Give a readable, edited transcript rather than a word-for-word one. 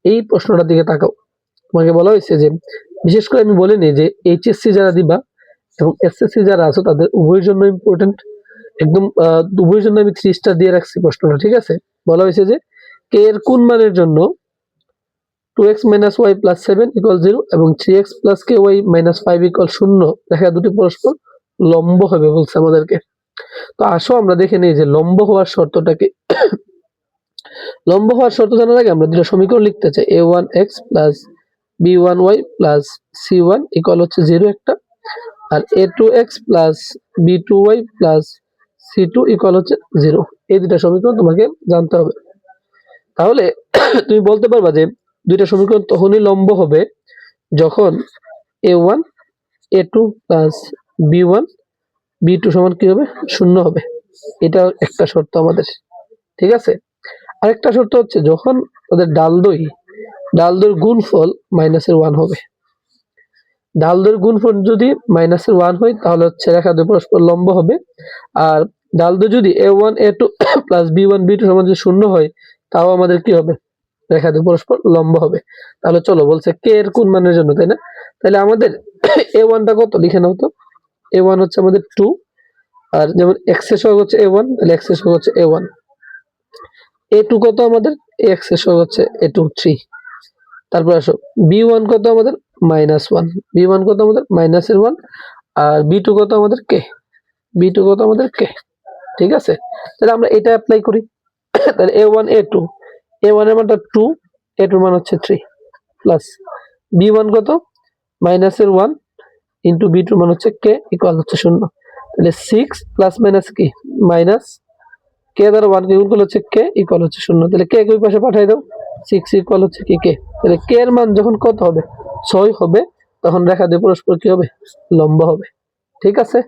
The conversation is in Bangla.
এই প্রশ্নটার দিকে তাকাও। তোমাকে বলা হয়েছে যে বিশেষ করে আমি বলিনি যে এইচএসসি যারা দিবা এবং এসএসসি যারা আছো তাদের উভয়ের জন্য ইম্পর্টেন্ট, একদম উভয়ের জন্য আমি 3 স্টার দিয়ে রাখছি প্রশ্নটা, ঠিক আছে। বলা হয়েছে যে কে এর কোন মানের জন্য 2x minus y plus 7 equal 0 এবং 3x plus ky minus 5 equal 0 দেখা দুটি পরস্পর লম্ব হবে বলছে আমাদেরকে। তো আসো আমরা দেখে নিই যে লম্ব হওয়ার শর্তটা কি। লম্ব হওয়ার শর্ত জানার আগে আমরা দুটো সমীকরণ লিখতে চাই। a1x plus b1y plus c1 equal হচ্ছে 0 একটা, আর a2x plus b2y plus c2 equal হচ্ছে 0। এই দুটো সমীকরণ তোমাকে জানতে হবে। তাহলে তুমি বলতে পারবা যে দুইটা সমীকরণ তখনই লম্ব হবে যখন a1 a2 plus b1 b2 সমান কি হবে, 0 হবে। এটা একটা শর্ত আমাদের, ঠিক আছে। আরেকটা শর্ত হচ্ছে যখন তাদের ডাল দইয়ের গুণফল -1 হবে। ডাল দইয়ের গুণফল যদি -1 হয় তাহলে হচ্ছে রেখা দুই পরস্পর লম্ব হবে। আর ডাল দই যদি a1 a2 plus b1 b2 সমান যদি 0 হয় তাও আমাদের কি হবে, রেখা দুই পরস্পর লম্ব হবে। তাহলে চলো বলছে কে এর কোন মানের জন্য, তাই না। তাহলে আমাদের a1 টা কত লিখে নাও তো। a1 হচ্ছে আমাদের 2, আর যেমন x এর সহগ হচ্ছে a1, তাহলে x এর সহগ হচ্ছে a1। a2 কত আমাদের, x এর সহগ হচ্ছে a2 3। তারপর আসো b1 কত আমাদের -1, b1 কত আমাদের -1, আর b2 কত আমাদের k, b2 কত আমাদের k, ঠিক আছে। তাহলে আমরা এটা অ্যাপ্লাই করি। তাহলে a1 a2, a1 এর মানটা 2, a2 এর মান হচ্ছে 3 প্লাস b1 কত -1 ইনটু b2 মান হচ্ছে k ইকুয়াল হচ্ছে 0। তাহলে 6 প্লাস মাইনাস কি মাইনাস k দ্বারা 1 কে গুণ করলে হচ্ছে k ইকুয়াল হচ্ছে 0। তাহলে k ওই পাশে পাঠিয়ে দাও, 6 ইকুয়াল হচ্ছে কি k। তাহলে k এর মান যখন কত হবে, 6 হবে, তখন রেখা দুই পরস্পর কি হবে, লম্ব হবে, ঠিক আছে।